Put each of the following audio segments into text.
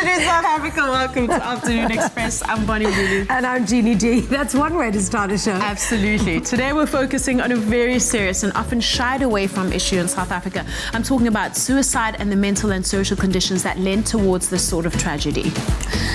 afternoon, South Africa. Welcome to Afternoon Express. I'm Bonnie Bulu. And I'm Jeannie D. That's one way to start a show. Absolutely. Today we're focusing on a very serious and often shied away from issue in South Africa. I'm talking about suicide and the mental and social conditions that lend towards this sort of tragedy.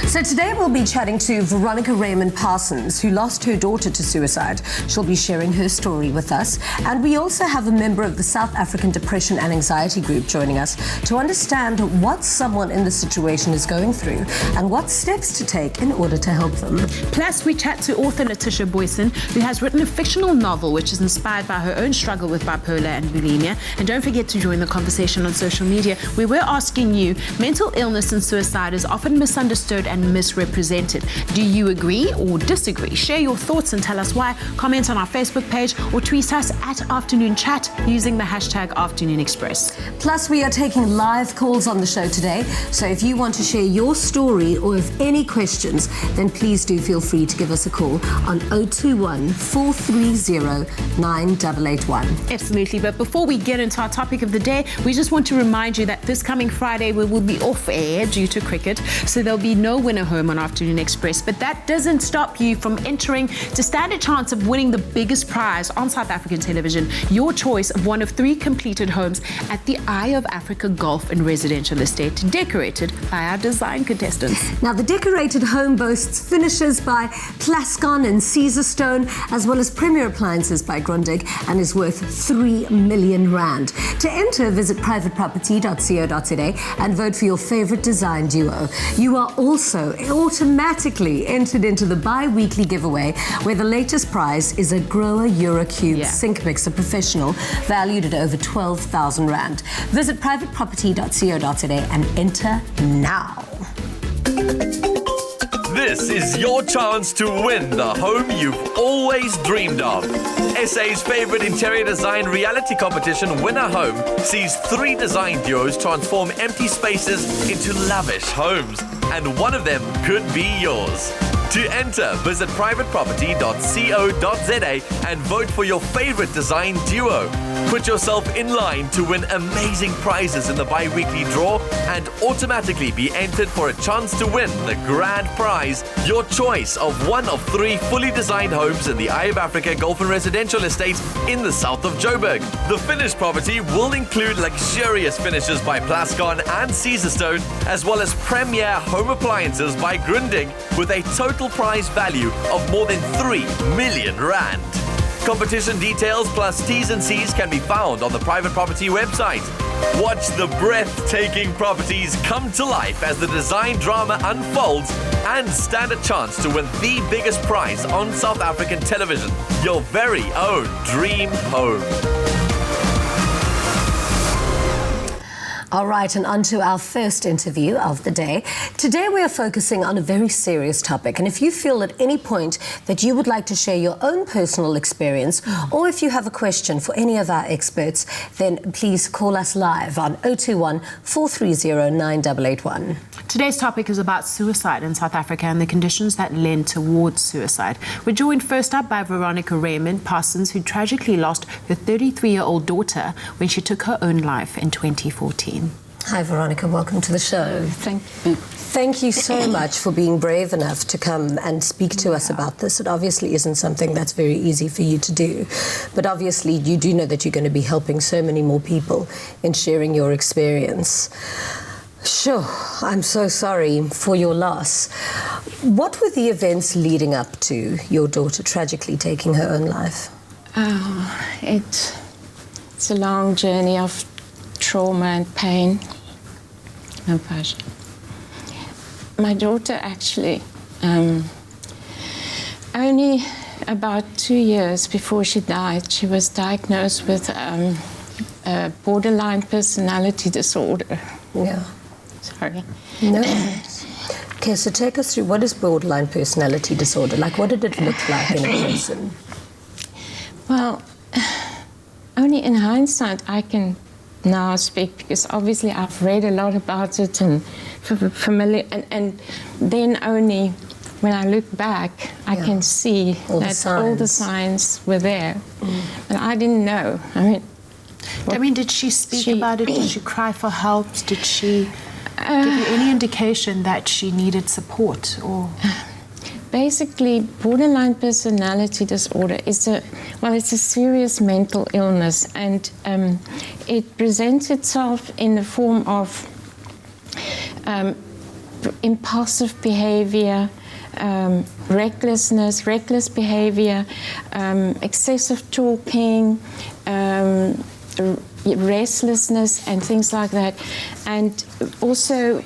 So today we'll be chatting to Veronica Raymond Parsons, who lost her daughter to suicide. She'll be sharing her story with us. And we also have a member of the South African Depression and Anxiety Group joining us to understand what someone in this situation is going through and what steps to take in order to help them. Plus, we chat to author Laetitia Booysen, who has written a fictional novel which is inspired by her own struggle with bipolar and bulimia. And don't forget to join the conversation on social media, where we're asking you, mental illness and suicide is often misunderstood and misrepresented. Do you agree or disagree? Share your thoughts and tell us why. Comment on our Facebook page or tweet us at Afternoon Chat using the hashtag Afternoon Express. Plus, we are taking live calls on the show today. So if you want to share your story or have any questions, then please do feel free to give us a call on 021 430 9881. Absolutely. But before we get into our topic of the day, we just want to remind you that this coming Friday we will be off air due to cricket. So there'll be no winner home on Afternoon Express. But that doesn't stop you from entering to stand a chance of winning the biggest prize on South African television, your choice of one of 3 completed homes at the Eye of Africa Golf and Residential Estate, decorated by our design contestants. Now, the decorated home boasts finishes by Plascon and Caesarstone, as well as premier appliances by Grundig, and is worth 3 million rand. To enter, visit privateproperty.co.za and vote for your favorite design duo. You are also automatically entered into the bi-weekly giveaway, where the latest prize is a Grower Eurocube Sink Mixer Professional, valued at over 12,000 rand. Visit privateproperty.co.za and enter now. This is your chance to win the home you've always dreamed of. SA's favorite interior design reality competition, Win a Home, sees 3 design duos transform empty spaces into lavish homes, and one of them could be yours. To enter, visit privateproperty.co.za and vote for your favorite design duo. Put yourself in line to win amazing prizes in the bi-weekly draw and automatically be entered for a chance to win the grand prize, your choice of one of 3 fully designed homes in the Eye of Africa Golf and Residential Estate in the south of Joburg. The finished property will include luxurious finishes by Plascon and Caesarstone, as well as premier home appliances by Grundig, with a total prize value of more than 3 million rand. Competition details plus T's and C's can be found on the Private Property website. Watch the breathtaking properties come to life as the design drama unfolds and stand a chance to win the biggest prize on South African television, your very own dream home. All right, and on to our first interview of the day. Today we are focusing on a very serious topic, and if you feel at any point that you would like to share your own personal experience, or if you have a question for any of our experts, then please call us live on 021 430 9881. Today's topic is about suicide in South Africa and the conditions that lend towards suicide. We're joined first up by Veronica Raymond Parsons, who tragically lost her 33-year-old daughter when she took her own life in 2014. Hi, Veronica. Welcome to the show. Thank you. Thank you so much for being brave enough to come and speak to us about this. It obviously isn't something that's very easy for you to do, but obviously you do know that you're going to be helping so many more people in sharing your experience. Sure, I'm so sorry for your loss. What were the events leading up to your daughter tragically taking her own life? It's a long journey of trauma and pain and passion. My daughter actually, only about 2 years before she died, she was diagnosed with a borderline personality disorder. Yeah. Sorry. No. Okay, so take us through, what is borderline personality disorder? Like, what did it look like in a person? Well, only in hindsight I can now speak, because obviously I've read a lot about it and familiar, and then only when I look back I can see that all the signs were there. But I didn't know. Did she speak about it? Did she cry for help? Did she give you any indication that she needed support? Or basically, borderline personality disorder is it's a serious mental illness, and it presents itself in the form of impulsive behavior, reckless behavior, excessive talking, restlessness, and things like that, and also,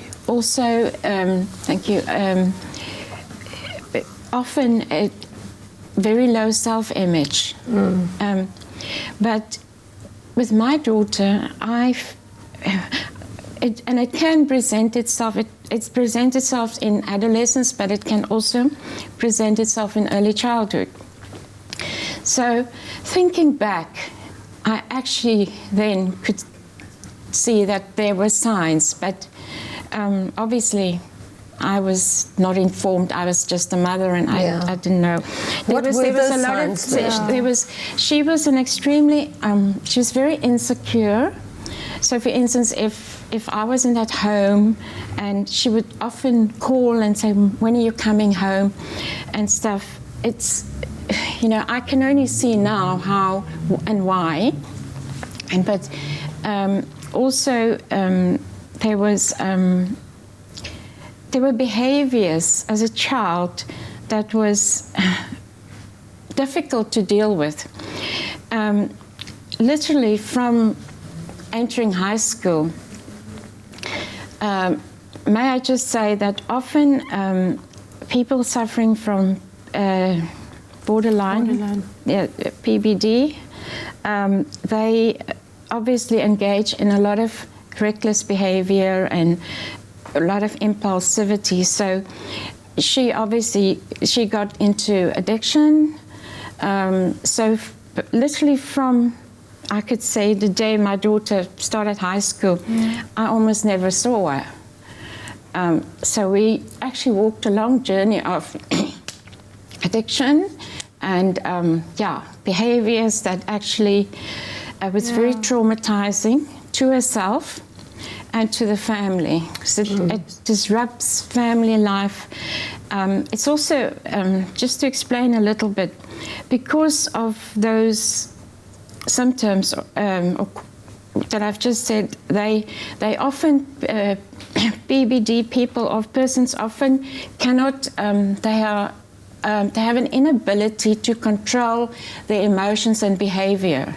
thank you. Often a very low self-image. But with my daughter, it can present itself. It presents itself in adolescence, but it can also present itself in early childhood. So, thinking back, I actually then could see that there were signs, but obviously I was not informed. I was just a mother, and I didn't know. What were those signs? She was an extremely, she was very insecure. So, for instance, if I wasn't at home, and she would often call and say, "When are you coming home?" and stuff. It's, I can only see now how and why. But also there were behaviors as a child that was difficult to deal with. Literally from entering high school, may I just say that often people suffering from borderline. PBD, they obviously engage in a lot of reckless behavior and a lot of impulsivity. So she got into addiction. So literally from, I could say, the day my daughter started high school, I almost never saw her. So we actually walked a long journey of addiction and behaviors that actually was very traumatizing to herself and to the family. So it disrupts family life. It's also, just to explain a little bit, because of those symptoms that I've just said, they often, BBD people or persons often cannot, they have an inability to control their emotions and behaviors.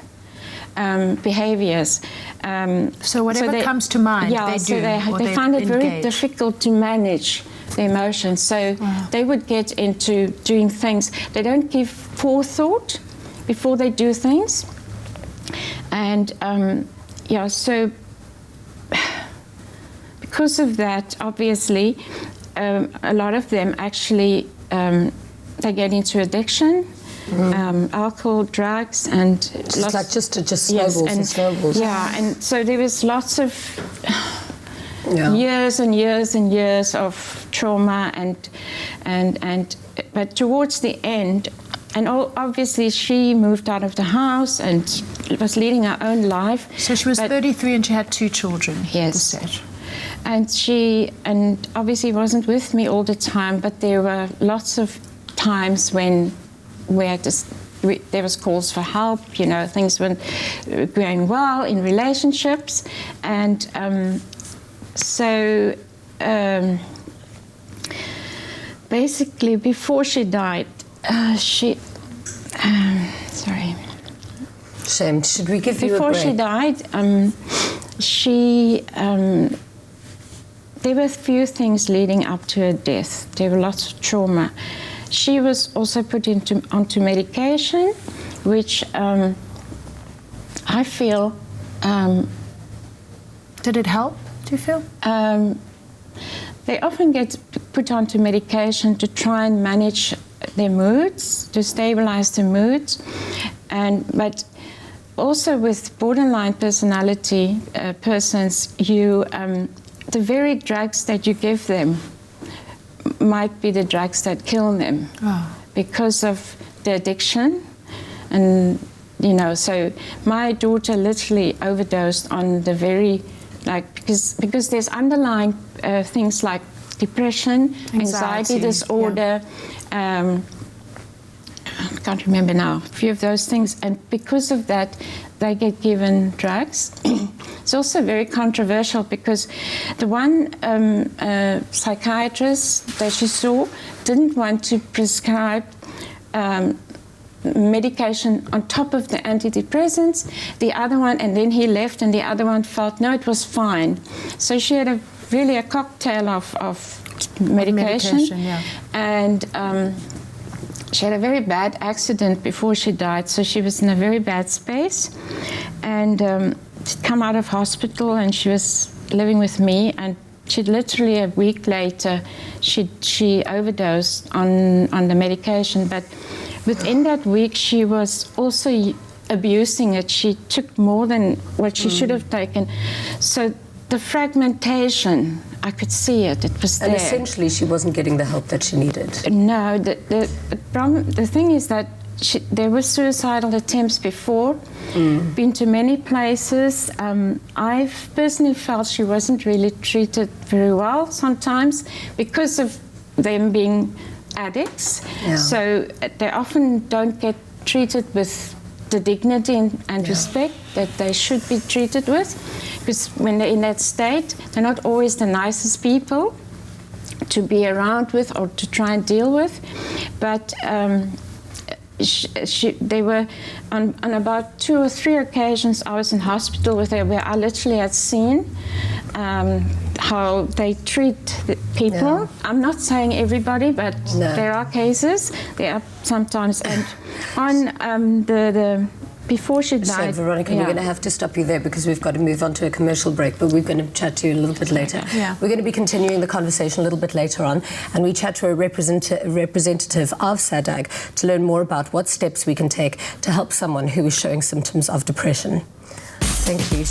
So whatever comes to mind, they do. They find it very difficult to manage the emotions. So they would get into doing things. They don't give forethought before they do things. And so because of that, obviously, a lot of them actually, they get into addiction. Alcohol, drugs, and just snowballs and snowballs. Yeah, and so there was lots of years and years and years of trauma, but towards the end, and obviously she moved out of the house and was leading her own life. So she was 33 and she had 2 children. Yes. And she obviously wasn't with me all the time, but there were lots of times when there was calls for help, things weren't going well in relationships. And basically before she died, sorry. Shame. Should we give you a break? Before she died, there were a few things leading up to her death. There were lots of trauma. She was also put onto medication, which I feel... Did it help, do you feel? They often get put onto medication to try and manage their moods, to stabilize their moods. But also with borderline personality persons, the very drugs that you give them might be the drugs that kill them because of the addiction. And so my daughter literally overdosed on the very like because there's underlying things like depression, anxiety disorder. I can't remember now, a few of those things, and because of that, they get given drugs. It's also very controversial because the one psychiatrist that she saw didn't want to prescribe medication on top of the antidepressants. The other one, and then he left, and the other one felt, no, it was fine. So she had really a cocktail of medication. And she had a very bad accident before she died, so she was in a very bad space. And she'd come out of hospital, and she was living with me, and she'd literally a week later, she overdosed on the medication. But within that week, she was also abusing it. She took more than what she should have taken. So the fragmentation, I could see it. It was there. And essentially, she wasn't getting the help that she needed. No, the problem, the thing is that there were suicidal attempts before, been to many places. I've personally felt she wasn't really treated very well sometimes because of them being addicts. Yeah. So they often don't get treated with the dignity and respect that they should be treated with, because when they're in that state, they're not always the nicest people to be around with or to try and deal with. But they were on about 2 or 3 occasions I was in hospital with her, where I literally had seen how they treat the people. Yeah. I'm not saying everybody, but there are cases. There are sometimes. And on the before she died. So, Veronica, we're going to have to stop you there because we've got to move on to a commercial break, but we're going to chat to you a little bit later. Yeah. We're going to be continuing the conversation a little bit later on, and we chat to a representative of SADAG to learn more about what steps we can take to help someone who is showing symptoms of depression. Thank you.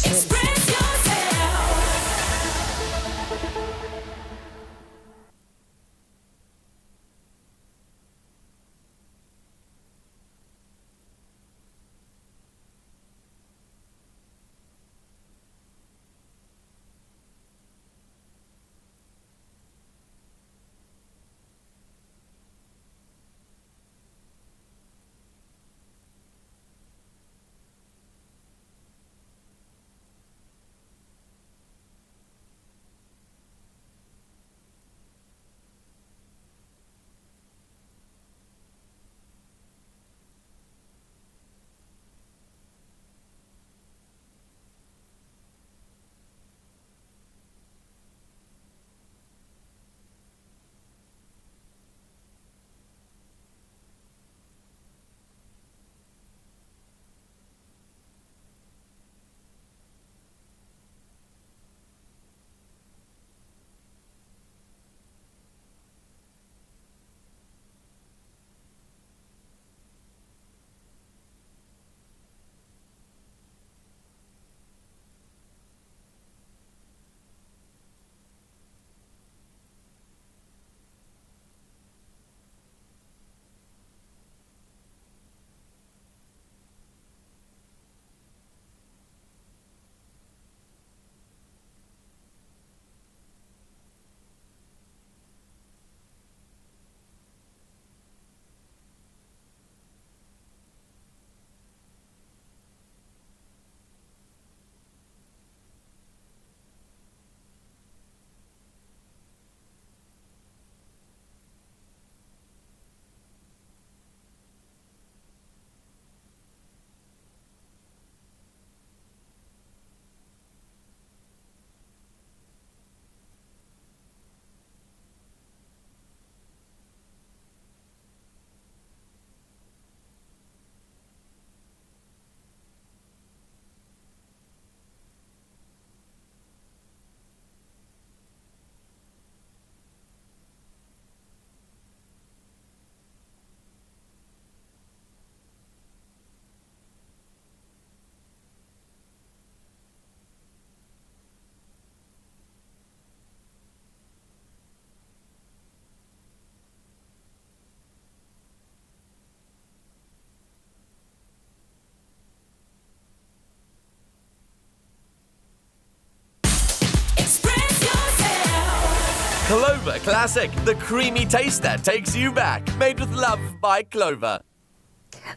Clover Classic, the creamy taste that takes you back. Made with love by Clover.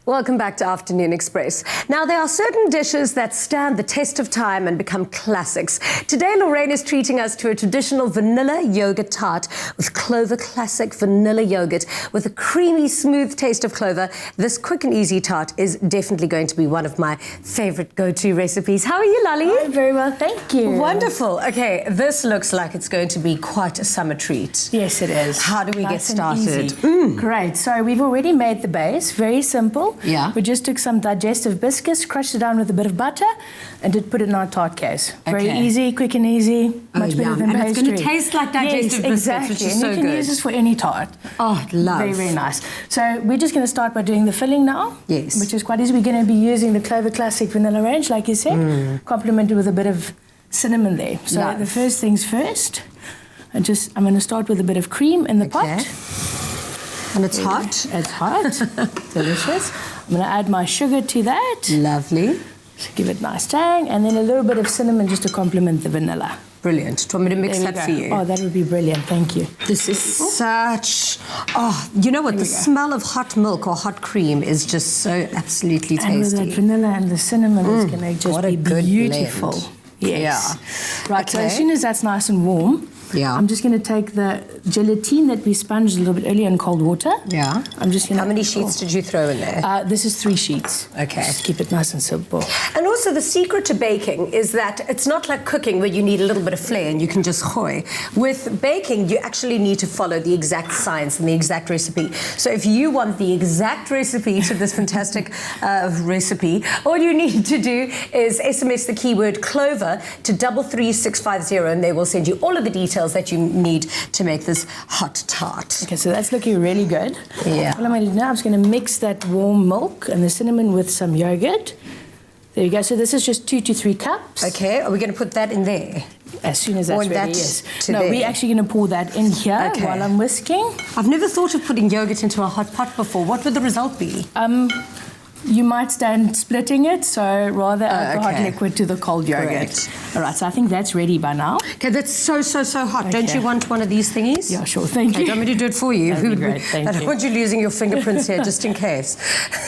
Welcome back to Afternoon Express. Now, there are certain dishes that stand the test of time and become classics. Today, Lorraine is treating us to a traditional vanilla yogurt tart with Clover Classic vanilla yogurt with a creamy, smooth taste of clover. This quick and easy tart is definitely going to be one of my favorite go-to recipes. How are you, Lolly? I'm very well, thank you. Wonderful. Okay, this looks like it's going to be quite a summer treat. Yes, it is. How do we get Nice and started? easy. Great. So we've already made the base. Very simple. Yeah. We just took some digestive biscuits, crushed it down with a bit of butter, and did put it in our tart case. Very Okay. easy, quick and easy. Much better yum. than And it's pastry. gonna taste like digestive yes, biscuits, exactly. which is and so you can good. use this for any tart. Oh, love. Very, very nice. So we're just going to start by doing the filling now. Yes. Which is quite easy. We're going to be using the Clover Classic vanilla range, like you said, complemented with a bit of cinnamon there. So Nice. the first things first. I'm going to start with a bit of cream in the Okay. pot. And it's hot. It's hot. Delicious. I'm going to add my sugar to that. Lovely. To give it nice tang. And then a little bit of cinnamon just to complement the vanilla. Brilliant. Do you want me to mix There we that go. for you? Oh, that would be brilliant. Thank you. This is such... Oh, you know what? The smell of hot milk or hot cream is just so absolutely And with that tasty. vanilla and the cinnamon, it's going to just what a be good beautiful. blend. Yes. Yeah. Right, so Okay. as soon as that's nice and warm, Yeah. I'm just going to take the gelatine that we sponged a little bit earlier in cold water. Yeah. I'm just going to... How many sheets did you throw in there? This is 3 sheets. Okay. Just keep it nice and simple. And also the secret to baking is that it's not like cooking where you need a little bit of flair and you can just hoy. With baking, you actually need to follow the exact science and the exact recipe. So if you want the exact recipe to this fantastic recipe, all you need to do is SMS the keyword Clover to 33650 and they will send you all of the details that you need to make this hot tart. Okay, so that's looking really good. Yeah. What I'm going to do now, I'm just going to mix that warm milk and the cinnamon with some yogurt. There you go. So this is just 2 to 3 cups. Okay, are we going to put that in there? As soon as that's Or ready, that yes. to No, there. we're actually going to pour that in here Okay. while I'm whisking. I've never thought of putting yogurt into a hot pot before. What would the result be? You might stand splitting it, so rather add the hot okay. liquid to the cold yogurt. Correct. All right, so I think that's ready by now. Okay, that's so hot. Don't Okay. you want one of these thingies? Yeah, sure, thank Okay, you. do you want me to do it for you? That'd be great, thank I don't you. want you losing your fingerprints here, just in case.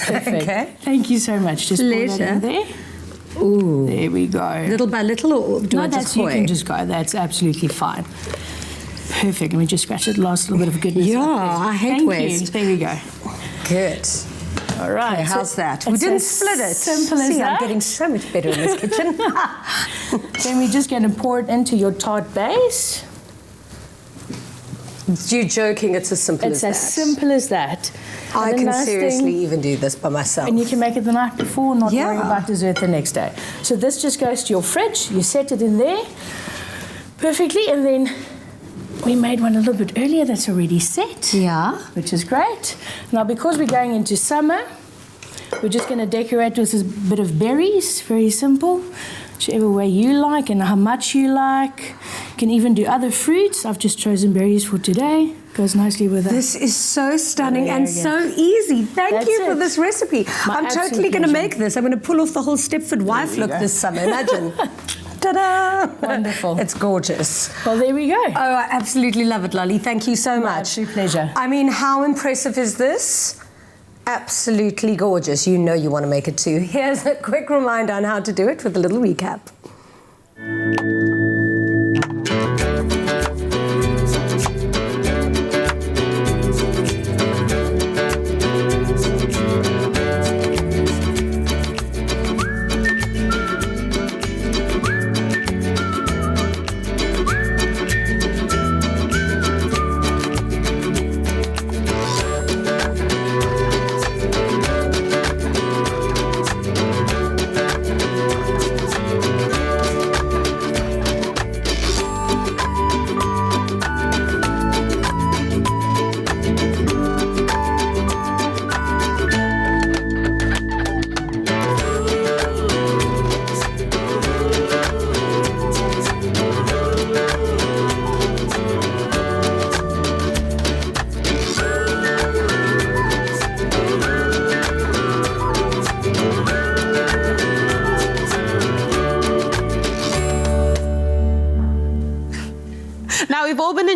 Perfect. Okay. Thank you so much. Just pour that Pleasure. in there. Ooh. There we go. Little by little, or do No, I that's just you hoy? can just go. That's absolutely fine. Perfect. Let me just scratch it. Last little bit of goodness. Yeah, up there. I hate Thank waste. You. There we go. Good. All right. Okay, how's that? We it's didn't as split it. Simple as See, that. I'm getting so much better in this kitchen. Then we're just going to pour it into your tart base. You're joking, it's as simple It's as as that. simple as that. I And the can nice seriously thing- even do this by myself. And you can make it the night before, not worry Yeah. about dessert the next day. So this just goes to your fridge. You set it in there perfectly, and then we made one a little bit earlier that's already set. Yeah. Which is great. Now, because we're going into summer, we're just going to decorate with a bit of berries. Very simple. Whichever way you like and how much you like. You can even do other fruits. I've just chosen berries for today. Goes nicely with that. This is so stunning There and we go. so easy. Thank That's you for it. this recipe. My I'm absolute totally going to pleasure. make this. I'm going to pull off the whole Stepford wife we look go. this summer. Imagine. Ta-da! Wonderful. It's gorgeous. Well, there we go. Oh, I absolutely love it, Lolly. Thank you so much. absolute pleasure. I mean, how impressive is this? Absolutely gorgeous. You know you want to make it too. Here's a quick reminder on how to do it with a little recap.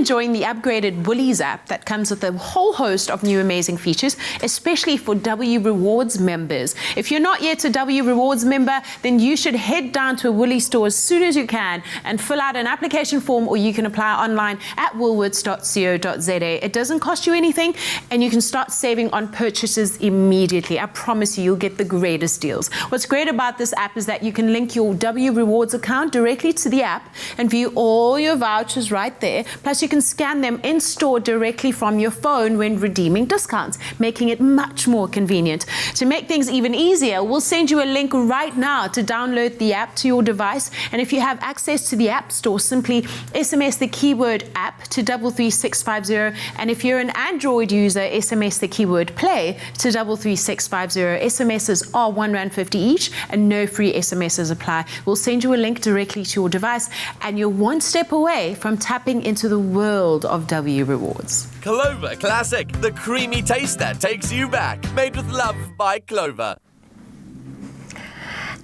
enjoying the upgraded Woolies app that comes with a whole host of new amazing features, especially for W Rewards members. If you're not yet a W Rewards member, then you should head down to a Woolies store as soon as you can and fill out an application form, or you can apply online at woolworths.co.za. It doesn't cost you anything, and you can start saving on purchases immediately. I promise you'll get the greatest deals. What's great about this app is that you can link your W Rewards account directly to the app and view all your vouchers right there. Plus, you can scan them in store directly from your phone when redeeming discounts, making it much more convenient. To make things even easier, we'll send you a link right now to download the app to your device. And if you have access to the App Store, simply SMS the keyword app to 33650. And if you're an Android user, SMS the keyword play to 33650. SMSs are R1.50 each, and no free SMSs apply. We'll send you a link directly to your device, and you're one step away from tapping into the world of W Rewards. Clover Classic, the creamy taste that takes you back. Made with love by Clover.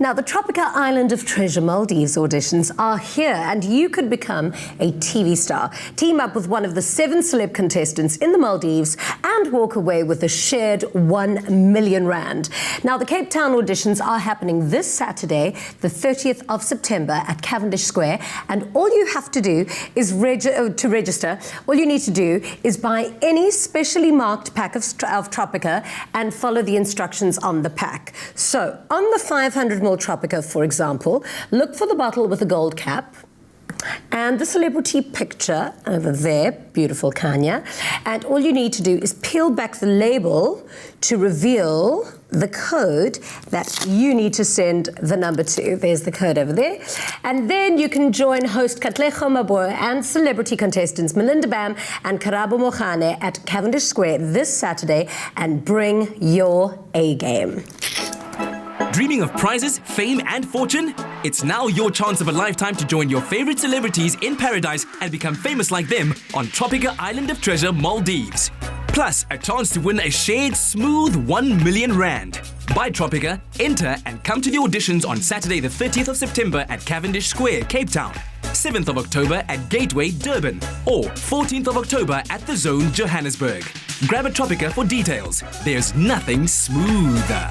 Now, the tropical island of treasure Maldives auditions are here, and you could become a TV star. Team up with one of the 7 celeb contestants in the Maldives and walk away with a shared 1 million rand. Now, the Cape Town auditions are happening this Saturday, the 30th of September at Cavendish Square, and all you have to do is register. All you need to do is buy any specially marked pack of Tropica and follow the instructions on the pack. So, on the 500ml Tropica, for example, look for the bottle with a gold cap and the celebrity picture over there, beautiful Kanya, and all you need to do is peel back the label to reveal the code that you need to send the number to. There's the code over there. And then you can join host Katlego Mabor and celebrity contestants Melinda Bam and Karabo Mokhane at Cavendish Square this Saturday and bring your A game. Dreaming of prizes, fame and fortune? It's now your chance of a lifetime to join your favorite celebrities in paradise and become famous like them on Tropica Island of Treasure, Maldives. Plus, a chance to win a shared smooth 1 million rand. Buy Tropica, enter and come to the auditions on Saturday the 30th of September at Cavendish Square, Cape Town, 7th of October at Gateway, Durban, or 14th of October at The Zone, Johannesburg. Grab a Tropica for details. There's nothing smoother.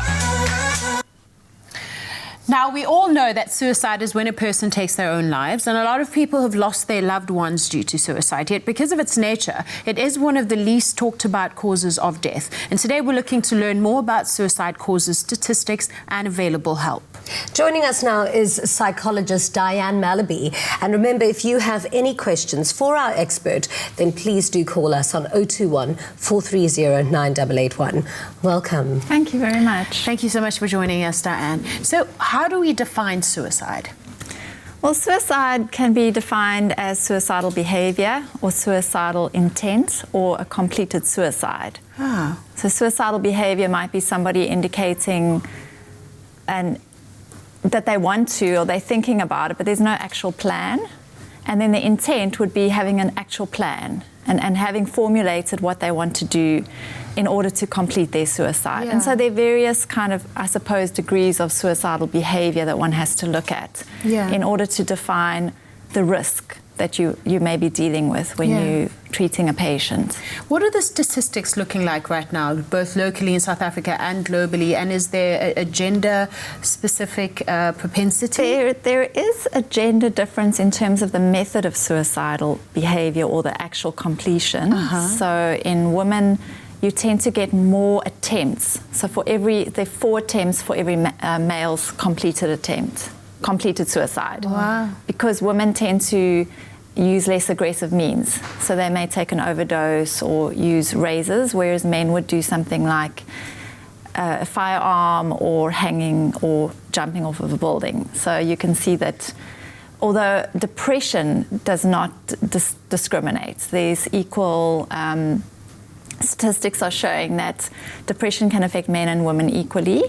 Now, we all know that suicide is when a person takes their own lives, and a lot of people have lost their loved ones due to suicide. Yet, because of its nature, it is one of the least talked about causes of death. And today we're looking to learn more about suicide causes, statistics, and available help. Joining us now is psychologist Diane Malaby. And remember, if you have any questions for our expert, then please do call us on 021 430 9881. Welcome. Thank you very much. Thank you so much for joining us, Diane. So, how do we define suicide? Well, suicide can be defined as suicidal behavior or suicidal intent or a completed suicide. Ah. So suicidal behavior might be somebody indicating that they want to or they're thinking about it, but there's no actual plan. And then the intent would be having an actual plan and having formulated what they want to do in order to complete their suicide. Yeah. And so there are various kind of, I suppose, degrees of suicidal behavior that one has to look at in order to define the risk that you may be dealing with when you're treating a patient. What are the statistics looking like right now, both locally in South Africa and globally? And is there a gender-specific propensity? There is a gender difference in terms of the method of suicidal behavior or the actual completion. So in women, you tend to get more attempts. So there are 4 attempts for every male's completed suicide. Wow. Because women tend to use less aggressive means. So they may take an overdose or use razors, whereas men would do something like a firearm or hanging or jumping off of a building. So you can see that although depression does not discriminate, there's equal statistics are showing that depression can affect men and women equally.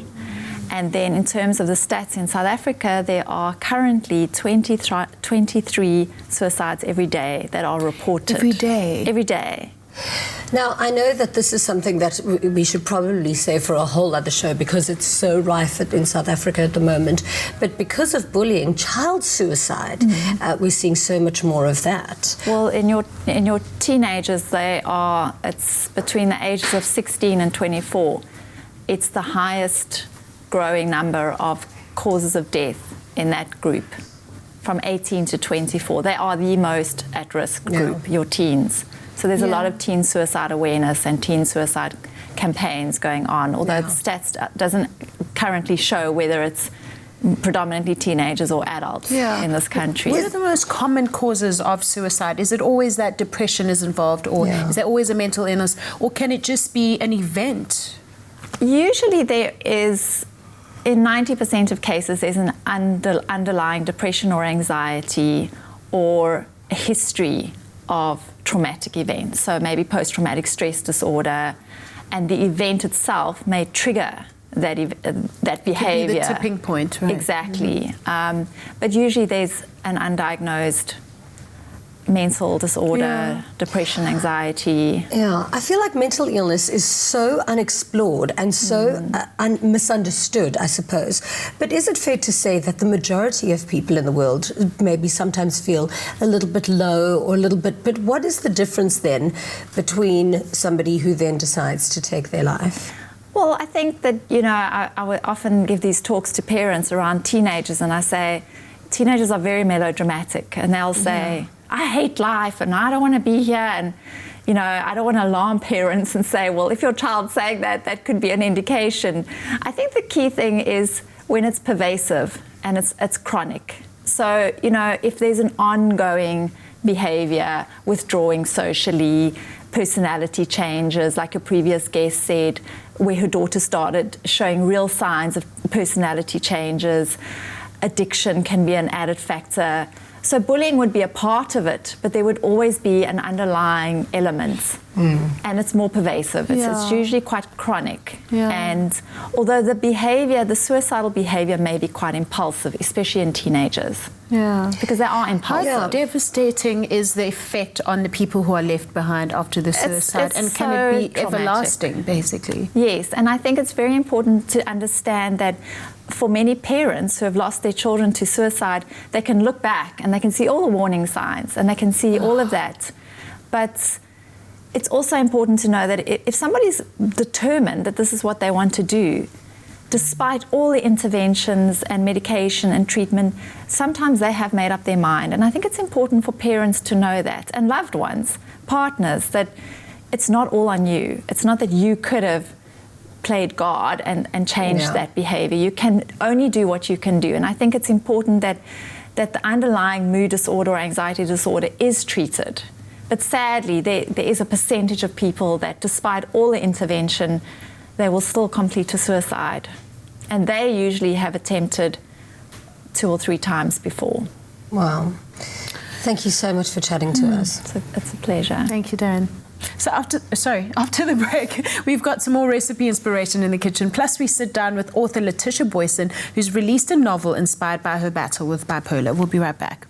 And then in terms of the stats in South Africa, there are currently 23 suicides every day that are reported. Every day? Every day. Now, I know that this is something that we should probably say for a whole other show because it's so rife in South Africa at the moment. But because of bullying, child suicide, we're seeing so much more of that. Well, in your teenagers, it's between the ages of 16 and 24. It's the highest growing number of causes of death in that group. From 18 to 24, they are the most at-risk group, your teens. So there's a lot of teen suicide awareness and teen suicide campaigns going on, although the stats doesn't currently show whether it's predominantly teenagers or adults in this country. What are the most common causes of suicide? Is it always that depression is involved, or is there always a mental illness, or can it just be an event? Usually there is, in 90% of cases, there's an underlying depression or anxiety or a history of traumatic events. So maybe post-traumatic stress disorder, and the event itself may trigger that behavior. Could be the tipping point, right? Exactly. But usually there's an undiagnosed mental disorder, depression, anxiety. Yeah, I feel like mental illness is so unexplored and so misunderstood, I suppose. But is it fair to say that the majority of people in the world maybe sometimes feel a little bit low or a little bit, but what is the difference then between somebody who then decides to take their life? Well, I think that, I would often give these talks to parents around teenagers, and I say, teenagers are very melodramatic, and they'll say, I hate life and I don't want to be here, and I don't want to alarm parents and say, well, if your child's saying that, that could be an indication. I think the key thing is when it's pervasive and it's chronic. So, if there's an ongoing behavior, withdrawing socially, personality changes, like a previous guest said, where her daughter started showing real signs of personality changes, addiction can be an added factor. So bullying would be a part of it, but there would always be an underlying element, and it's more pervasive. It's usually quite chronic. And although the suicidal behavior may be quite impulsive, especially in teenagers. Because they are impulsive. How devastating is the effect on the people who are left behind after the suicide? And can it be everlasting, basically? Yes, and I think it's very important to understand that for many parents who have lost their children to suicide, they can look back and they can see all the warning signs and they can see all of that. But it's also important to know that if somebody's determined that this is what they want to do, despite all the interventions and medication and treatment, sometimes they have made up their mind. And I think it's important for parents to know that, and loved ones, partners, that it's not all on you. It's not that you could have played God and changed that behavior. You can only do what you can do. And I think it's important that the underlying mood disorder or anxiety disorder is treated. But sadly, there is a percentage of people that, despite all the intervention, they will still complete a suicide. And they usually have attempted 2 or 3 times before. Wow. Thank you so much for chatting to us. It's a pleasure. Thank you, Darren. So after the break, we've got some more recipe inspiration in the kitchen. Plus, we sit down with author Laetitia Booysen, who's released a novel inspired by her battle with bipolar. We'll be right back.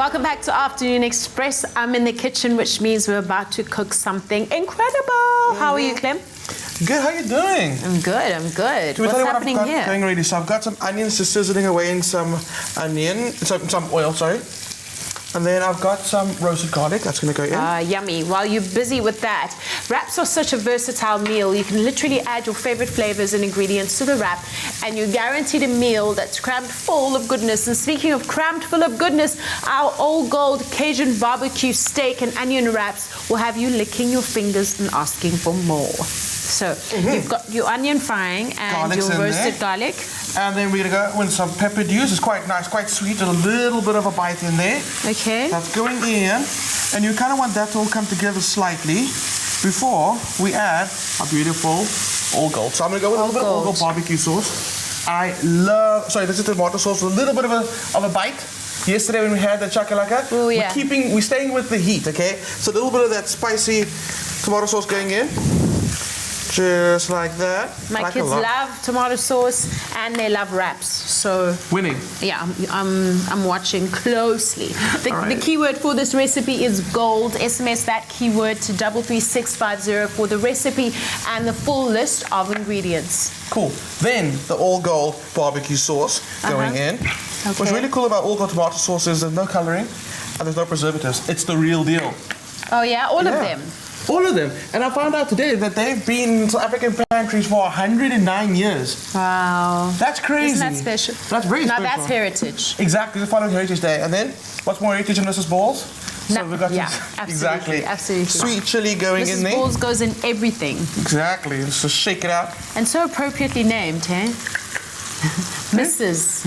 Welcome back to Afternoon Express. I'm in the kitchen, which means we're about to cook something incredible. How are you, Clem? Good, how you doing? I'm good, I'm good. Can we What's tell you happening what I've got here? going ready? So I've got some onions just sizzling away in some oil, sorry. And then I've got some roasted garlic, that's gonna go in. Yummy. While you're busy with that, wraps are such a versatile meal. You can literally add your favorite flavors and ingredients to the wrap, and you're guaranteed a meal that's crammed full of goodness. And speaking of crammed full of goodness, our Old Gold Cajun barbecue steak and onion wraps will have you licking your fingers and asking for more. So you've got your onion frying and Garlic's your in roasted there. garlic. And then we're gonna go with some pepper dews. It's quite nice, quite sweet, a little bit of a bite in there. Okay. That's going in, and you kind of want that to all come together slightly before we add our beautiful Old Gold. So I'm gonna go with a little bit of Old Gold barbecue sauce. I love, sorry, this is tomato sauce with a little bit of a bite. Yesterday when we had the chakalaka, oh, yeah. we're staying with the heat, okay? So a little bit of that spicy tomato sauce going in. Just like that. My kids love tomato sauce and they love wraps. So winning. Yeah, I'm watching closely. The keyword for this recipe is gold. SMS that keyword to 33650 for the recipe and the full list of ingredients. Cool. Then the All Gold barbecue sauce going in. Okay. What's really cool about All Gold tomato sauce is there's no coloring and there's no preservatives. It's the real deal. Oh yeah, all of them. All of them. And I found out today that they've been in South African pantries for 109 years. Wow. That's crazy. Isn't that special? That's very special. Now that's heritage. Exactly, it's following Heritage Day. And then, what's more heritage than Mrs. Balls? So we've got absolutely. Sweet chili going in there. Mrs. Balls goes in everything. Exactly. So shake it out. And so appropriately named, eh? Mrs.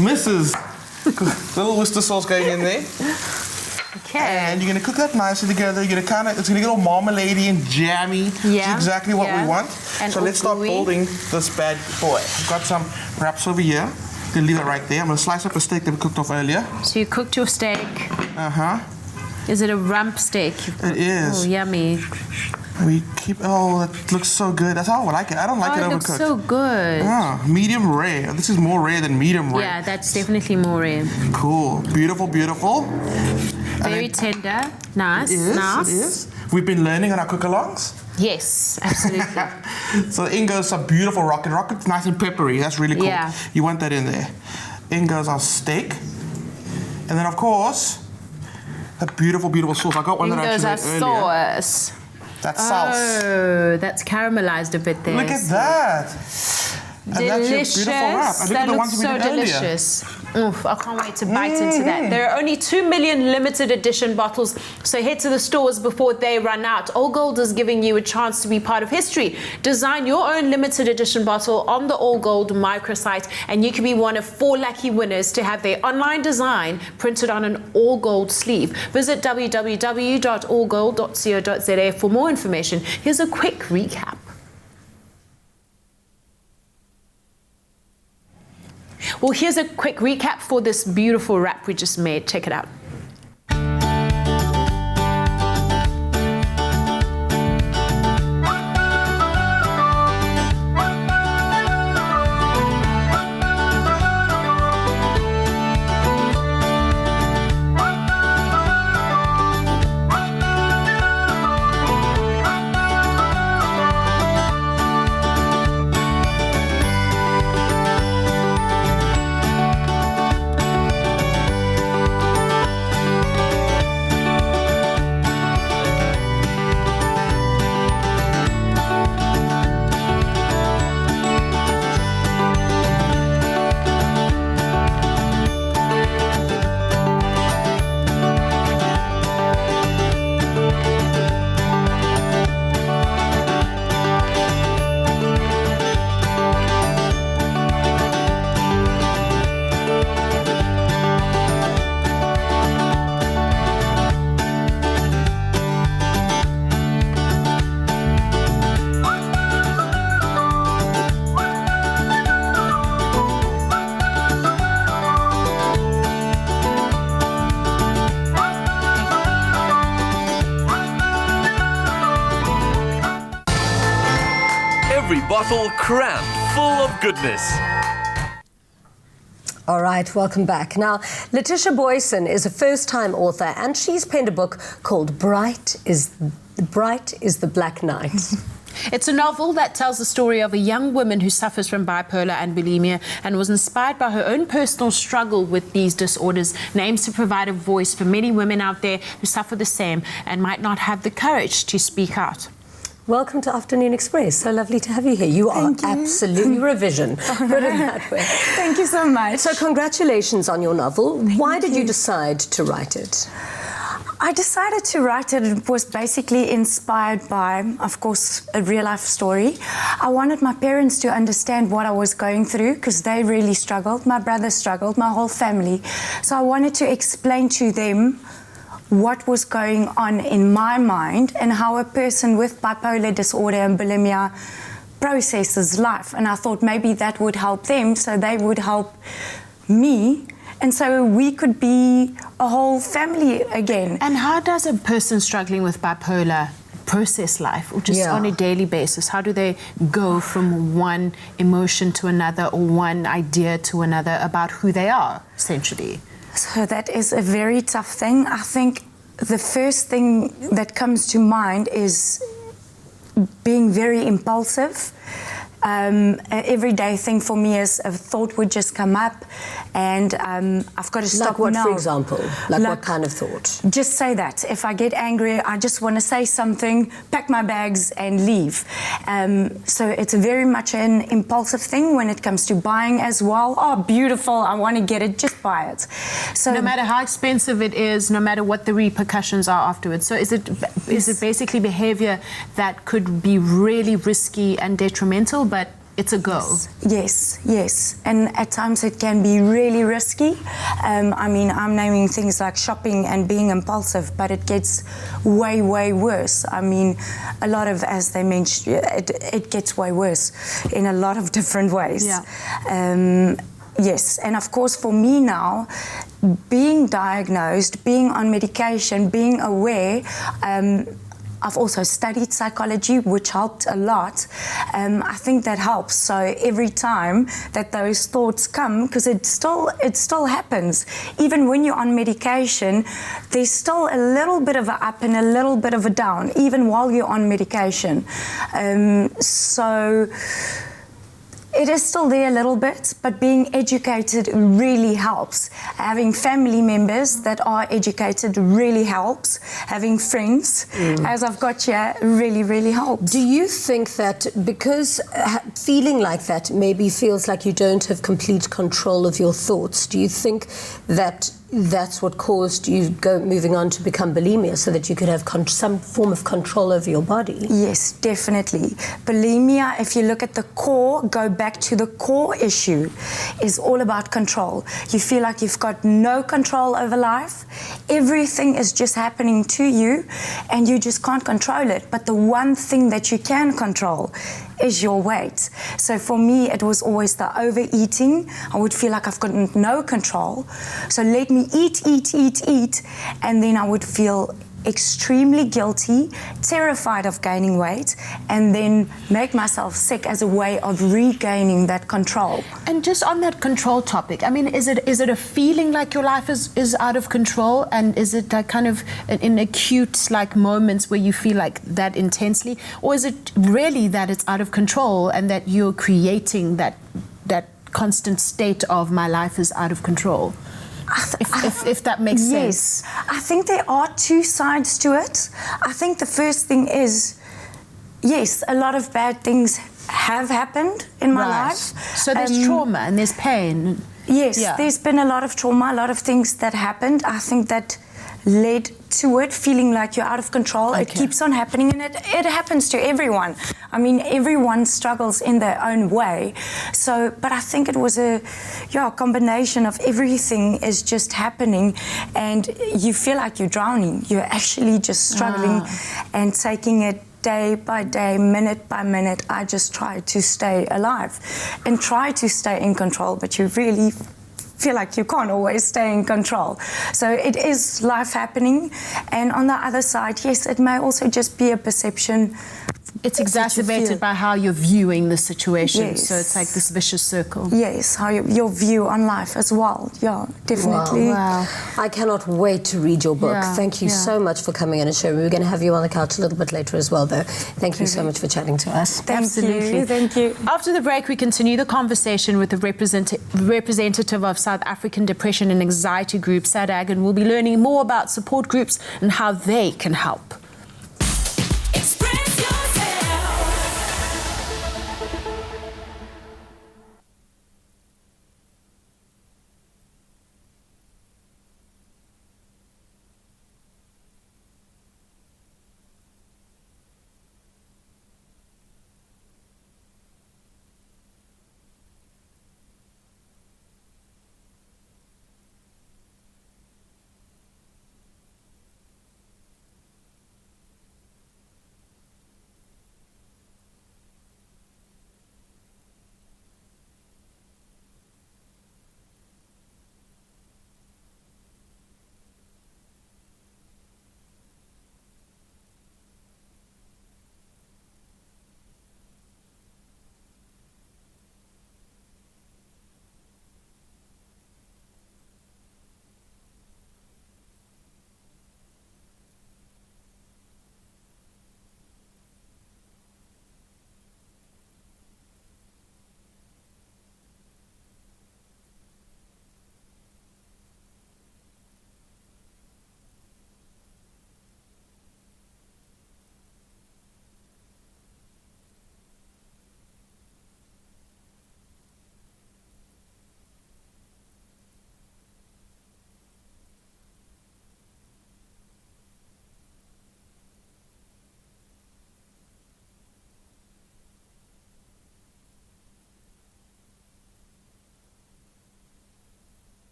Little Worcester sauce going in there. Okay. And you're gonna cook that nicely together. You're gonna it's gonna get all marmalade-y and jammy. Yeah. It's exactly what we want. And so let's start building this bad boy. I've got some wraps over here. I'm gonna leave it right there. I'm gonna slice up a steak that we cooked off earlier. So you cooked your steak. Uh-huh. Is it a rump steak? It is. Oh, yummy. That looks so good. That's how I like it. I don't like it overcooked. It looks so good. Medium rare. This is more rare than medium rare. Yeah, that's definitely more rare. Cool. Beautiful, beautiful. Very tender. Nice. It is. We've been learning on our cook-alongs. Yes, absolutely. So in goes some beautiful rocket. Rocket's nice and peppery. That's really cool. Yeah. You want that in there. In goes our steak. And then, of course, a beautiful, beautiful sauce. I got one that I actually made earlier. Sauce. That's sauce. Oh, that's caramelized a bit there. Look at that. Delicious. And that's your beautiful wrap. And That look at the looks ones we so did earlier. delicious. Oof, I can't wait to bite into that. There are only 2 million limited edition bottles, so head to the stores before they run out. All Gold is giving you a chance to be part of history. Design your own limited edition bottle on the All Gold microsite, and you can be one of 4 lucky winners to have their online design printed on an All Gold sleeve. Visit www.allgold.co.za for more information. Here's a quick recap. Well, here's a quick recap for this beautiful wrap we just made. Check it out. Every bottle crammed full of goodness. All right, welcome back. Now, Laetitia Booysen is a first-time author, and she's penned a book called Bright is the Black Night. It's a novel that tells the story of a young woman who suffers from bipolar and bulimia and was inspired by her own personal struggle with these disorders and aims to provide a voice for many women out there who suffer the same and might not have the courage to speak out. Welcome to Afternoon Express. So lovely to have you here. You are absolutely a vision. Put it that way. Thank you so much. So congratulations on your novel. Why did you decide to write it? I decided to write it. It was basically inspired by, of course, a real-life story. I wanted my parents to understand what I was going through because they really struggled. My brother struggled, my whole family. So I wanted to explain to them what was going on in my mind and how a person with bipolar disorder and bulimia processes life. And I thought maybe that would help them so they would help me. And so we could be a whole family again. And how does a person struggling with bipolar process life, or just on a daily basis? How do they go from one emotion to another or one idea to another about who they are, essentially? So that is a very tough thing. I think the first thing that comes to mind is being very impulsive. An everyday thing for me is a thought would just come up and I've got to stop Like what, now. for example? Like what kind of thought? Just say that. If I get angry, I just want to say something, pack my bags and leave. So it's very much an impulsive thing when it comes to buying as well. Oh, beautiful, I want to get it, just buy it. So no matter how expensive it is, no matter what the repercussions are afterwards. So is it basically behavior that could be really risky and detrimental, but it's a go? Yes. And at times it can be really risky. I mean, I'm naming things like shopping and being impulsive, but it gets way, way worse. I mean, a lot of, as they mentioned, it gets way worse in a lot of different ways. Yeah. Yes, and of course for me now, being diagnosed, being on medication, being aware, I've also studied psychology, which helped a lot. I think that helps. So every time that those thoughts come, because it still happens, even when you're on medication, there's still a little bit of a up and a little bit of a down, even while you're on medication. So it is still there a little bit, but being educated really helps. Having family members that are educated really helps. Having friends, as I've got here, really, really helps. Do you think that because feeling like that maybe feels like you don't have complete control of your thoughts, do you think that that's what caused you moving on to become bulimia, so that you could have some form of control over your body? Yes, definitely. Bulimia, if you look at the core, go back to the core issue, is all about control. You feel like you've got no control over life. Everything is just happening to you and you just can't control it. But the one thing that you can control is your weight. So for me, it was always the overeating. I would feel like I've got no control. So let me eat, and then I would feel extremely guilty, terrified of gaining weight, and then make myself sick as a way of regaining that control. And just on that control topic, I mean, is it a feeling like your life is out of control, and is it that kind of in acute like moments where you feel like that intensely, or is it really that it's out of control and that you're creating that constant state of my life is out of control? If that makes sense. Yes, I think there are two sides to it. I think the first thing is, yes, a lot of bad things have happened in my life. So there's trauma and there's pain. Yes, there's been a lot of trauma, a lot of things that happened. I think that led to it, feeling like you're out of control. Okay. It keeps on happening, and it happens to everyone. I mean, everyone struggles in their own way. So, but I think it was a combination of everything is just happening, and you feel like you're drowning. You're actually just struggling and taking it day by day, minute by minute. I just try to stay alive and try to stay in control, but you really feel like you can't always stay in control. So it is life happening. And on the other side, yes, it may also just be a perception It's that you exacerbated feel. by how you're viewing the situation. Yes. So it's like this vicious circle. Yes, how your view on life as well. Yeah, definitely. Wow. I cannot wait to read your book. Yeah, Thank you so much for coming in and showing me. We're going to have you on the couch a little bit later as well, though. Thank you so much for chatting to us. Absolutely. You. Thank you. After the break, we continue the conversation with the representative of South African Depression and Anxiety Group, SADAG, and we'll be learning more about support groups and how they can help.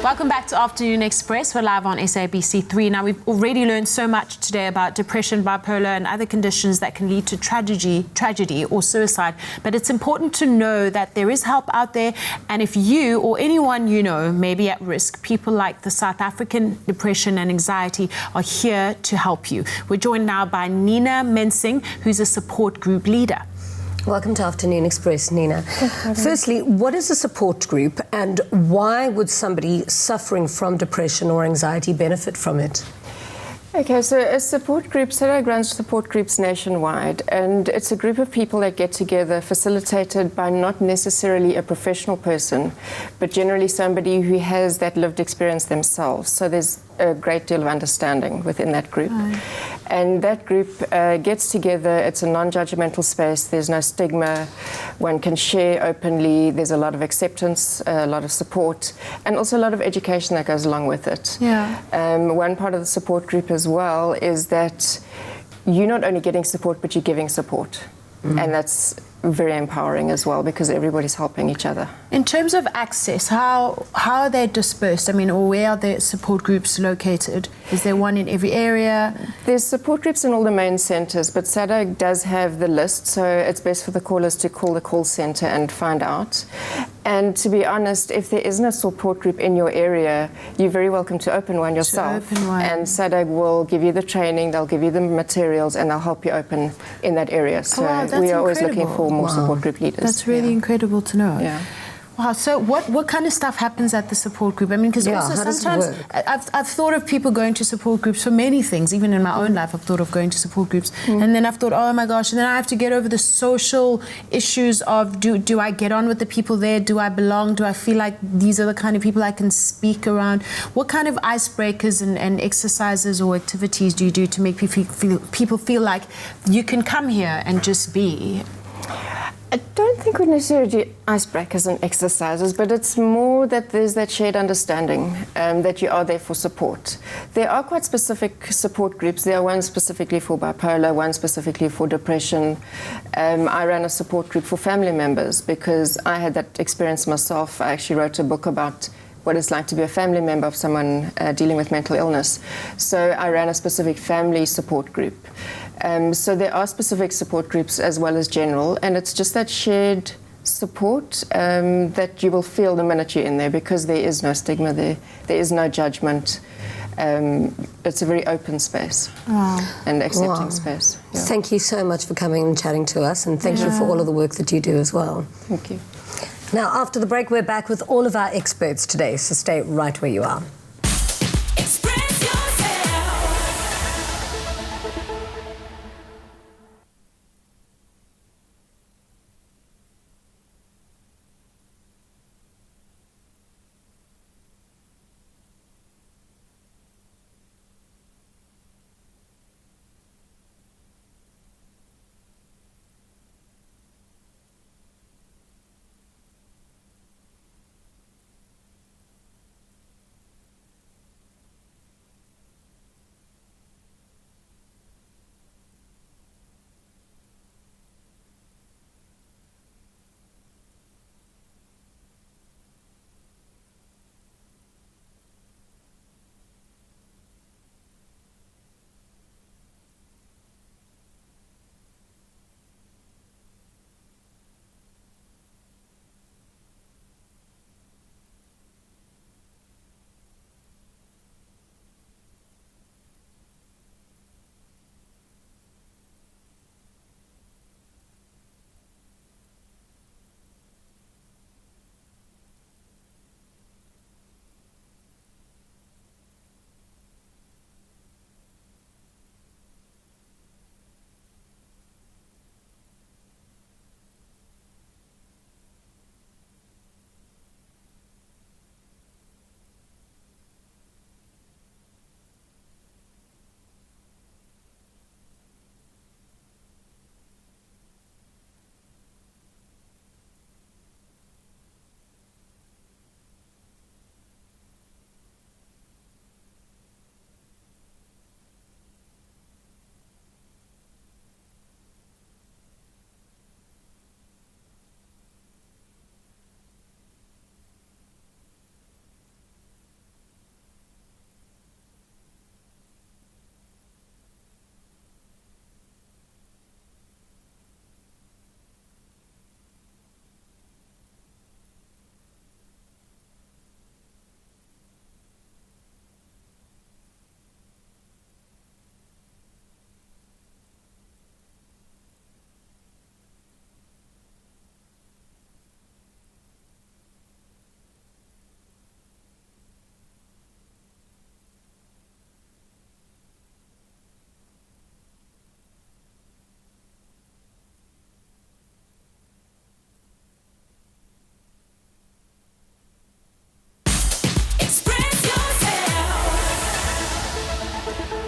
Welcome back to Afternoon Express. We're live on SABC3. Now, we've already learned so much today about depression, bipolar, and other conditions that can lead to tragedy or suicide. But it's important to know that there is help out there. And if you or anyone you know may be at risk, people like the South African Depression and Anxiety are here to help you. We're joined now by Nina Mensing, who's a support group leader. Welcome to Afternoon Express, Nina. Firstly, what is a support group and why would somebody suffering from depression or anxiety benefit from it? Okay, so a support group, SADAG runs support groups nationwide, and it's a group of people that get together, facilitated by not necessarily a professional person, but generally somebody who has that lived experience themselves. So there's a great deal of understanding within that group. Right. And that group gets together, it's a non-judgmental space, there's no stigma, one can share openly, there's a lot of acceptance, a lot of support, and also a lot of education that goes along with it. Yeah. One part of the support group as well is that you're not only getting support, but you're giving support. And that's very empowering as well, because everybody's helping each other. In terms of access, how are they dispersed? I mean, or where are the support groups located? Is there one in every area? There's support groups in all the main centres, but SADAG does have the list, so it's best for the callers to call the call centre and find out. And to be honest, if there isn't a support group in your area, you're very welcome to open one yourself. And SADAG will give you the training, they'll give you the materials, and they'll help you open in that area. So wow, we are always incredible. looking for more support group leaders. That's really incredible to know. Yeah. Wow, so what kind of stuff happens at the support group? I mean, because Yeah, also how does it sometimes work? I've thought of people going to support groups for many things. Even in my own life, I've thought of going to support groups. And then I've thought, oh my gosh, and then I have to get over the social issues of do I get on with the people there? Do I belong? Do I feel like these are the kind of people I can speak around? What kind of icebreakers and exercises or activities do you do to make people feel like you can come here and just be? I don't think we necessarily do icebreakers and exercises, but it's more that there's that shared understanding that you are there for support. There are quite specific support groups. There are one specifically for bipolar, one specifically for depression. I ran a support group for family members because I had that experience myself. I actually wrote a book about what it's like to be a family member of someone dealing with mental illness. So I ran a specific family support group. So there are specific support groups as well as general, and it's just that shared support that you will feel the minute you're in there, because there is no stigma there, there is no judgment. It's a very open space and accepting space. Yeah. Thank you so much for coming and chatting to us, and thank you for all of the work that you do as well. Thank you. Now, after the break, we're back with all of our experts today, so stay right where you are.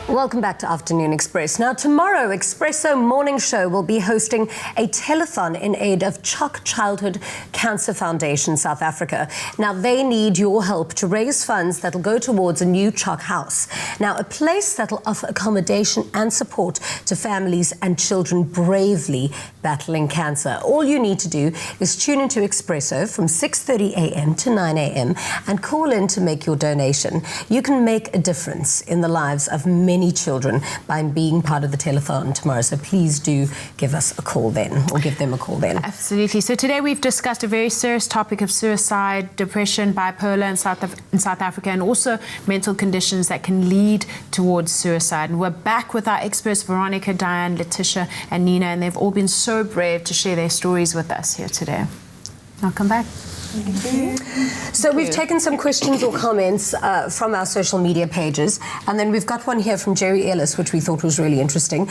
Welcome back to Afternoon Express. Now, tomorrow, Expresso Morning Show will be hosting a telethon in aid of CHOC Childhood Cancer Foundation South Africa. Now, they need your help to raise funds that will go towards a new CHOC house. Now, a place that will offer accommodation and support to families and children bravely battling cancer. All you need to do is tune into Expresso from 6:30 a.m. to 9 a.m. and call in to make your donation. You can make a difference in the lives of many children by being part of the telethon tomorrow. So please do give us a call then, or give them a call then. Absolutely. So today we've discussed a very serious topic of suicide, depression, bipolar in South Africa, and also mental conditions that can lead towards suicide. And we're back with our experts, Veronica, Diane, Leticia, and Nina, and they've all been so brave to share their stories with us here today. I'll come back. So we've taken some questions or comments from our social media pages, and then we've got one here from Jerry Ellis, which we thought was really interesting.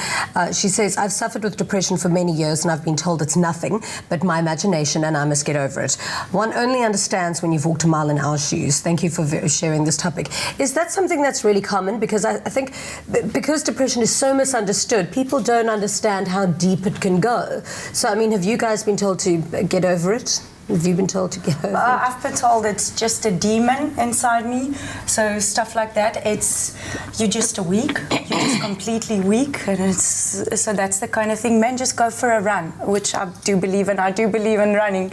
She says, I've suffered with depression for many years and I've been told it's nothing but my imagination and I must get over it. One only understands when you've walked a mile in our shoes. Thank you for sharing this topic. Is that something that's really common? Because I think because depression is so misunderstood, people don't understand how deep it can go. So, I mean, have you guys been told to get over it? Have you been told to get over it? I've been told it's just a demon inside me. So stuff like that, you're just weak. You're just completely weak. And so that's the kind of thing. Men, just go for a run, which I do believe in. I do believe in running.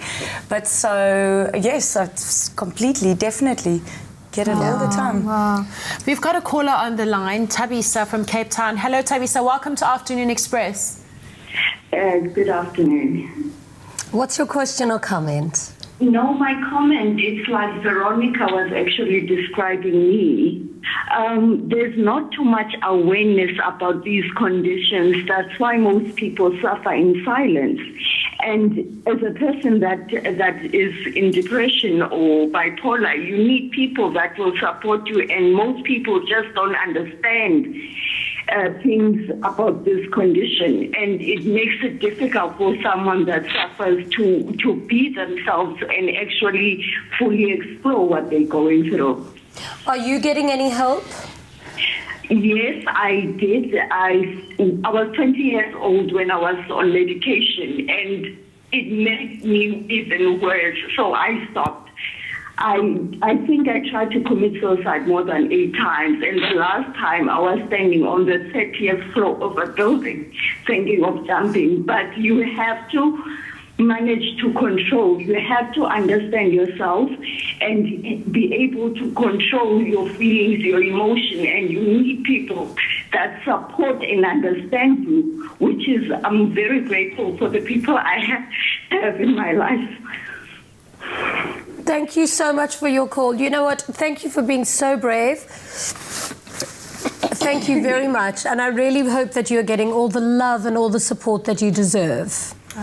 But so, yes, it's completely, definitely. Get it all the time. Wow. We've got a caller on the line, Tabisa from Cape Town. Hello, Tabisa. Welcome to Afternoon Express. Good afternoon. What's your question or comment? No, my comment is like Veronica was actually describing me. There's not too much awareness about these conditions. That's why most people suffer in silence. And as a person that is in depression or bipolar, you need people that will support you, and most people just don't understand things about this condition, and it makes it difficult for someone that suffers to be themselves and actually fully explore what they're going through. Are you getting any help? Yes, I did. I was 20 years old when I was on medication, and it made me even worse, so I stopped. I think I tried to commit suicide more than 8 times, and the last time I was standing on the 30th floor of a building thinking of jumping. But you have to manage to control. You have to understand yourself and be able to control your feelings, your emotion, and you need people that support and understand you, which is, I'm very grateful for the people I have in my life. Thank you so much for your call. You know what? Thank you for being so brave. Thank you very much. And I really hope that you're getting all the love and all the support that you deserve.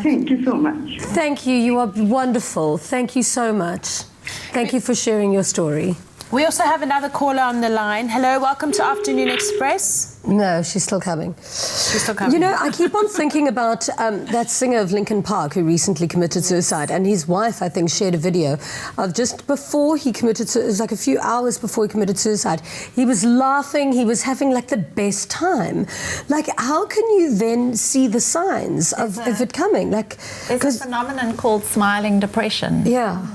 Thank you so much. Thank you. You are wonderful. Thank you so much. Thank you for sharing your story. We also have another caller on the line. Hello, welcome to Afternoon Express. No, she's still coming. She's still coming. You know, I keep on thinking about that singer of Linkin Park who recently committed suicide, and his wife, I think, shared a video of just before he committed suicide. It was like a few hours before he committed suicide. He was laughing. He was having like the best time. Like, how can you then see the signs of it coming? Like, there's a phenomenon called smiling depression. Yeah.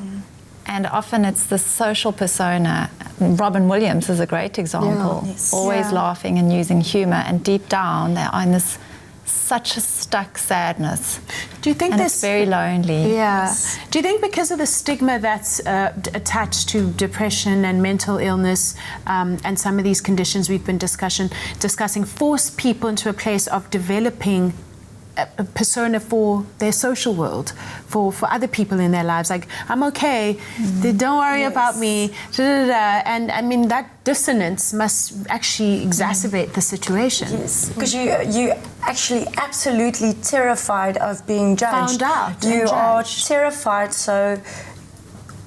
And often it's the social persona. Robin Williams is a great example. Yeah. Yes. Always laughing and using humour, and deep down they are in this such a stuck sadness. Do you think and it's very lonely? Yeah. Do you think because of the stigma that's attached to depression and mental illness and some of these conditions we've been discussing force people into a place of developing a persona for their social world, for other people in their lives, like, I'm okay, don't worry about me, and I mean that dissonance must actually exacerbate the situation. Yes, because you actually absolutely terrified of being judged. Found out. You are terrified, so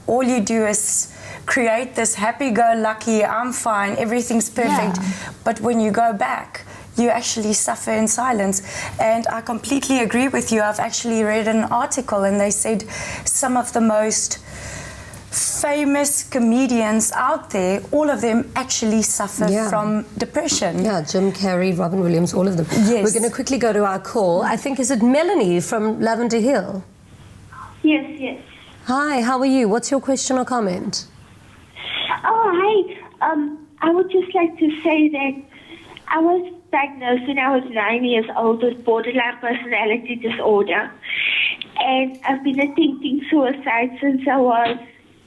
all you do is create this happy-go-lucky, I'm fine, everything's perfect, but when you go back, you actually suffer in silence. And I completely agree with you. I've actually read an article and they said some of the most famous comedians out there, all of them actually suffer from depression. Yeah, Jim Carrey, Robin Williams, all of them. Yes. We're going to quickly go to our call. I think, is it Melanie from Lavender Hill? Yes, yes. Hi, how are you? What's your question or comment? Oh, hi. I would just like to say that I was diagnosed when I was 9 years old with borderline personality disorder, and I've been attempting suicide since I was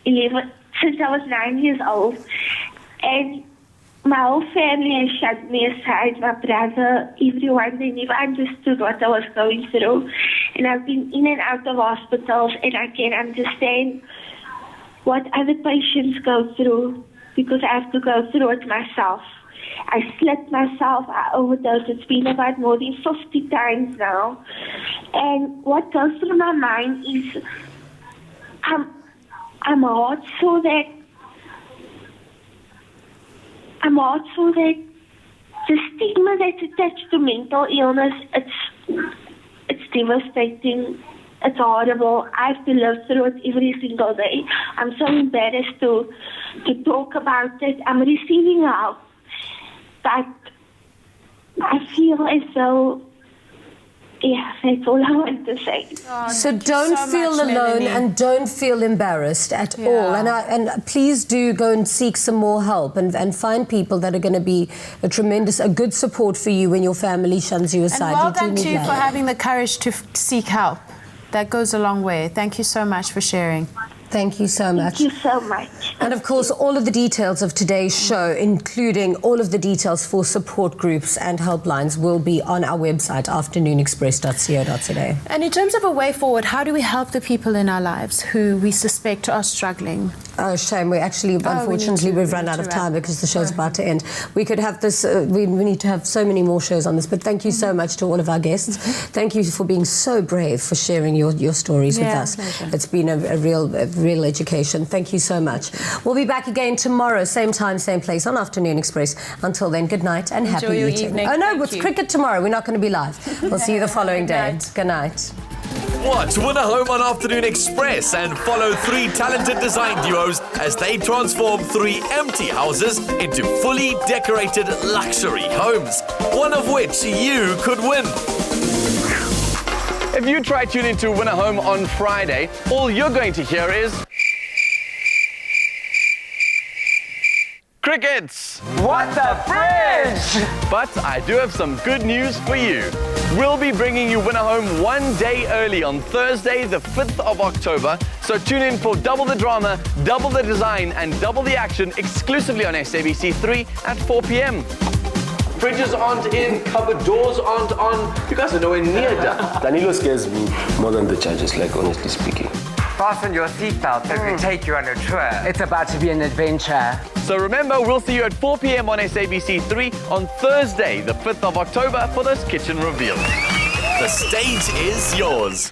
9 years old, and my whole family has shut me aside. My brother, everyone, they never understood what I was going through, and I've been in and out of hospitals, and I can understand what other patients go through because I have to go through it myself. I slipped myself, I overdosed. It's been about more than 50 times now. And what goes through my mind is, I'm heartful that the stigma that's attached to mental illness, it's devastating. It's horrible. I have to live through it every single day. I'm so embarrassed to talk about it. I'm receiving help, but I feel as though, yeah, that's all I want to say. So don't feel alone and don't feel embarrassed at all. And please do go and seek some more help and find people that are going to be a good support for you when your family shuns you aside. And well done to you for having the courage to seek help. That goes a long way. Thank you so much for sharing. Thank you so much. Thank you so much. And of course, all of the details of today's show, including all of the details for support groups and helplines, will be on our website, afternoonexpress.co.za. And in terms of a way forward, how do we help the people in our lives who we suspect are struggling? Oh, shame. We actually, unfortunately, we've run out of time because the show's about to end. We could have this, we need to have so many more shows on this, but thank you so much to all of our guests. Thank you for being so brave, for sharing your stories with us. Pleasure. It's been a real education. Thank you so much. We'll be back again tomorrow, same time, same place on Afternoon Express. Until then, good night and happy Enjoy your eating. evening. Oh no, it's cricket tomorrow. We're not going to be live. We'll see you the following day. Good night. Watch Win a Home on Afternoon Express and follow 3 talented design duos as they transform 3 empty houses into fully decorated luxury homes, one of which you could win. If you try tune into Win a Home on Friday, all you're going to hear is crickets! What the fridge? But I do have some good news for you. We'll be bringing you Win a Home one day early on Thursday, the 5th of October. So tune in for double the drama, double the design, and double the action exclusively on SABC3 at 4 p.m. Fridges aren't in, cupboard doors aren't on. You guys are nowhere near done. Danilo scares me more than the judges, like, honestly speaking. Fasten your seatbelt as we take you on a tour. It's about to be an adventure. So remember, we'll see you at 4 p.m. on SABC3 on Thursday, the 5th of October, for this kitchen reveal. The stage is yours.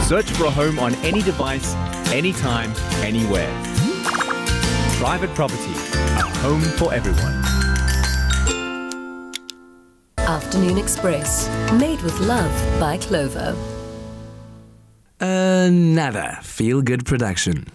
Search for a home on any device, anytime, anywhere. Private property, a home for everyone. Afternoon Express, made with love by Clover. Another feel-good production.